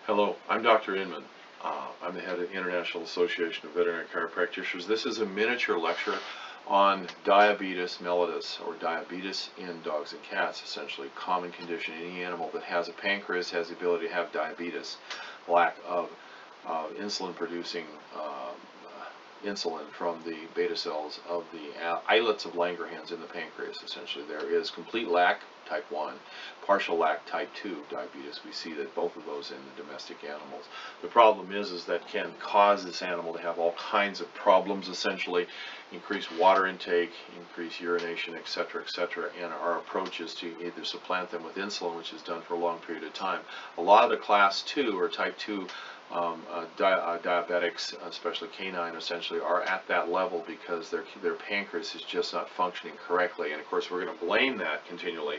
Hello, I'm Dr. Inman. I'm the head of the International Association of Veterinary Chiropractors. This is a miniature lecture on diabetes mellitus, or diabetes in dogs and cats, essentially. Common condition. Any animal that has a pancreas has the ability to have diabetes, lack of insulin producing insulin from the beta cells of the islets of Langerhans in the pancreas. Essentially, there is complete lack, type 1, partial lack, type 2 diabetes. We see that both of those in the domestic animals. The problem is that can cause this animal to have all kinds of problems, essentially, increase water intake, increase urination, etc., etc. And our approach is to either supplant them with insulin, which is done for a long period of time. A lot of the class 2 or type 2 diabetics, especially canine, essentially are at that level because their pancreas is just not functioning correctly. And of course, we're going to blame that continually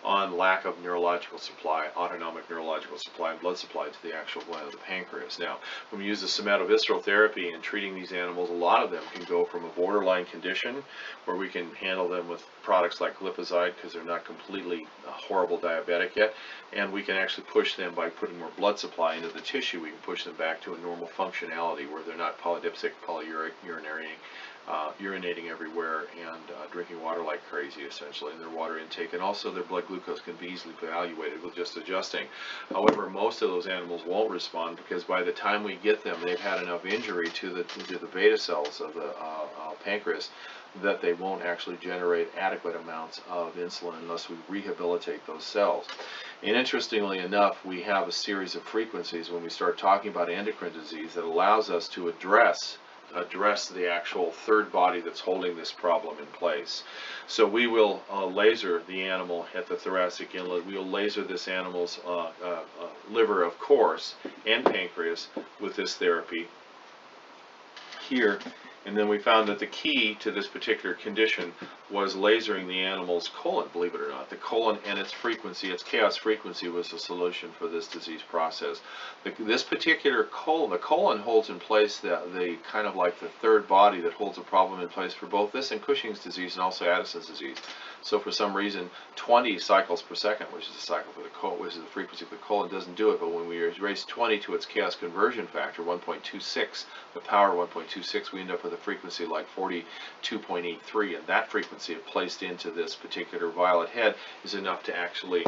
on lack of neurological supply, autonomic neurological supply, and blood supply to the actual gland of the pancreas. Now, when we use the somatovisceral therapy in treating these animals, a lot of them can go from a borderline condition where we can handle them with products like glipizide because they're not completely horrible diabetic yet, and we can actually push them by putting more blood supply into the tissue. We can push them back to a normal functionality where they're not polydipsic, polyuric, urinating everywhere, and drinking water like crazy, essentially, in their water intake. And also their blood glucose can be easily evaluated with just adjusting. However, most of those animals won't respond because by the time we get them, they've had enough injury to the beta cells of the pancreas that they won't actually generate adequate amounts of insulin unless we rehabilitate those cells. And interestingly enough, we have a series of frequencies when we start talking about endocrine disease that allows us to address the actual third body that's holding this problem in place. So we will laser the animal at the thoracic inlet. We will laser this animal's liver, of course, and pancreas with this therapy here. And then we found that the key to this particular condition was lasering the animal's colon, believe it or not. The colon and its frequency, its chaos frequency, was the solution for this disease process. This particular colon, the colon holds in place the kind of like the third body that holds a problem in place for both this and Cushing's disease and also Addison's disease. So for some reason, 20 cycles per second, which is the cycle for the colon, which is the frequency of the colon, doesn't do it. But when we raise 20 to its chaos conversion factor, 1.26, the power 1.26, we end up with a frequency like 42.83, and that frequency placed into this particular violet head is enough to actually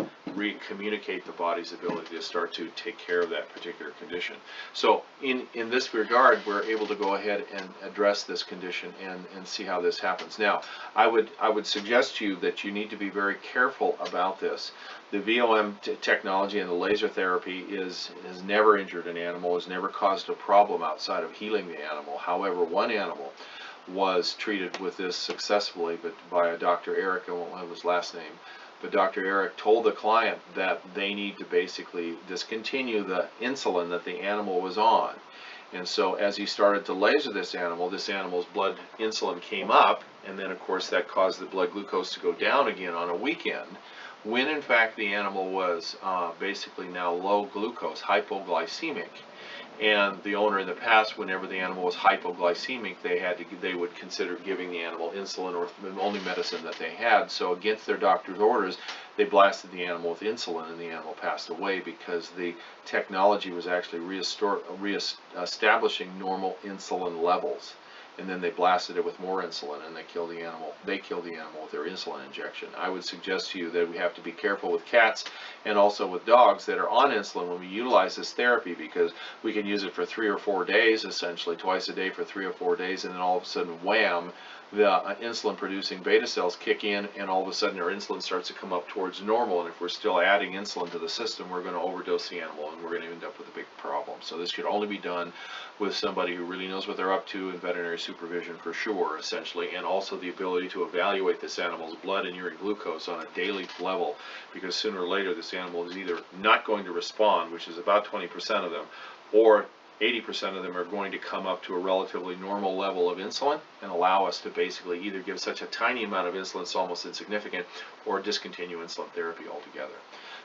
communicate the body's ability to start to take care of that particular condition. So in this regard, we're able to go ahead and address this condition and see how this happens. Now, I would suggest to you that you need to be very careful about this. The VOM technology and the laser therapy has never injured an animal, has never caused a problem outside of healing the animal. However, one animal was treated with this successfully, but by a Dr. Eric, I won't have his last name, but Dr. Eric told the client that they need to basically discontinue the insulin that the animal was on. And so as he started to laser this animal's blood insulin came up, and then of course that caused the blood glucose to go down again on a weekend, when in fact the animal was basically now low glucose, hypoglycemic. And the owner in the past, whenever the animal was hypoglycemic, they would consider giving the animal insulin or the only medicine that they had. So against their doctor's orders, they blasted the animal with insulin, and the animal passed away because the technology was actually reestablishing normal insulin levels. And then they blasted it with more insulin, and they killed the animal. They killed the animal with their insulin injection. I would suggest to you that we have to be careful with cats and also with dogs that are on insulin when we utilize this therapy, because we can use it for 3 or 4 days, essentially twice a day for 3 or 4 days, and then all of a sudden, wham, the insulin-producing beta cells kick in, and all of a sudden our insulin starts to come up towards normal. And if we're still adding insulin to the system, we're going to overdose the animal, and we're going to end up with a big problem. So this should only be done with somebody who really knows what they're up to, in veterinary supervision for sure, essentially, and also the ability to evaluate this animal's blood and urine glucose on a daily level, because sooner or later this animal is either not going to respond, which is about 20% of them, or 80% of them are going to come up to a relatively normal level of insulin and allow us to basically either give such a tiny amount of insulin it's almost insignificant, or discontinue insulin therapy altogether.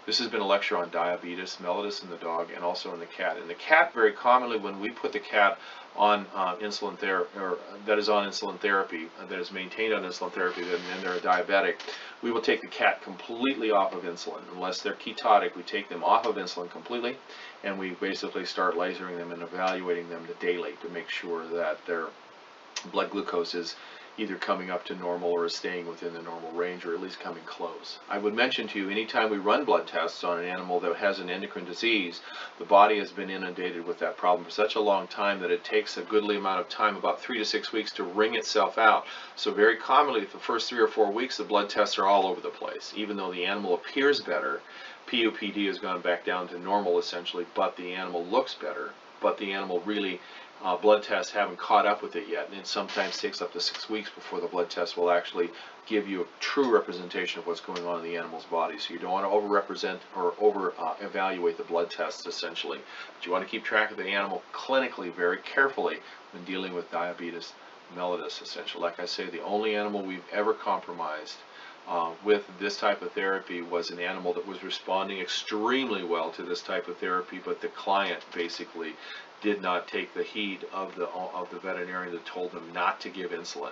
This has been a lecture on diabetes mellitus in the dog and also in the cat. In the cat, very commonly when we put the cat on insulin therapy, or that is on insulin therapy, that is maintained on insulin therapy, and they're a diabetic, we will take the cat completely off of insulin. Unless they're ketotic, we take them off of insulin completely, and we basically start lasering them and evaluating them daily to make sure that their blood glucose is either coming up to normal or is staying within the normal range, or at least coming close. I would mention to you, anytime we run blood tests on an animal that has an endocrine disease, the body has been inundated with that problem for such a long time that it takes a goodly amount of time, about 3 to 6 weeks, to wring itself out. So very commonly, the first 3 or 4 weeks, the blood tests are all over the place. Even though the animal appears better, PUPD has gone back down to normal essentially, but the animal looks better, but the animal really blood tests haven't caught up with it yet, and it sometimes takes up to 6 weeks before the blood test will actually give you a true representation of what's going on in the animal's body. So you don't want to over-represent or over-evaluate the blood tests essentially, but you want to keep track of the animal clinically very carefully when dealing with diabetes mellitus essentially. Like I say, the only animal we've ever compromised with this type of therapy was an animal that was responding extremely well to this type of therapy, but the client basically did not take the heed of the veterinarian that told them not to give insulin.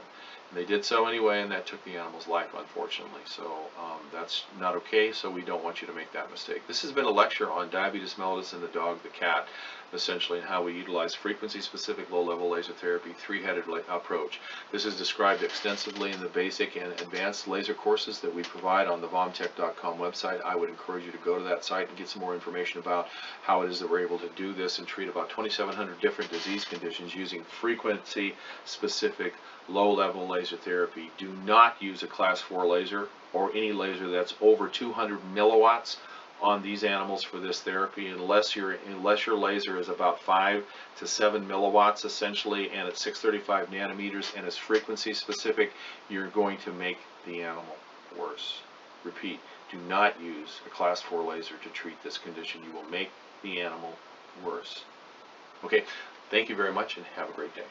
And they did so anyway, and that took the animal's life, unfortunately. So that's not okay, so we don't want you to make that mistake. This has been a lecture on diabetes mellitus in the dog, the cat, essentially, and how we utilize frequency-specific low-level laser therapy, three-headed approach. This is described extensively in the basic and advanced laser courses that we provide on the vomtech.com website. I would encourage you to go to that site and get some more information about how it is that we're able to do this and treat about 2,700 different disease conditions using frequency-specific low-level laser therapy. Do not use a class 4 laser or any laser that's over 200 milliwatts on these animals for this therapy, unless your laser is about 5 to 7 milliwatts essentially, and at 635 nanometers and is frequency specific, you're going to make the animal worse. Repeat, do not use a class 4 laser to treat this condition. You will make the animal worse. Okay, thank you very much and have a great day.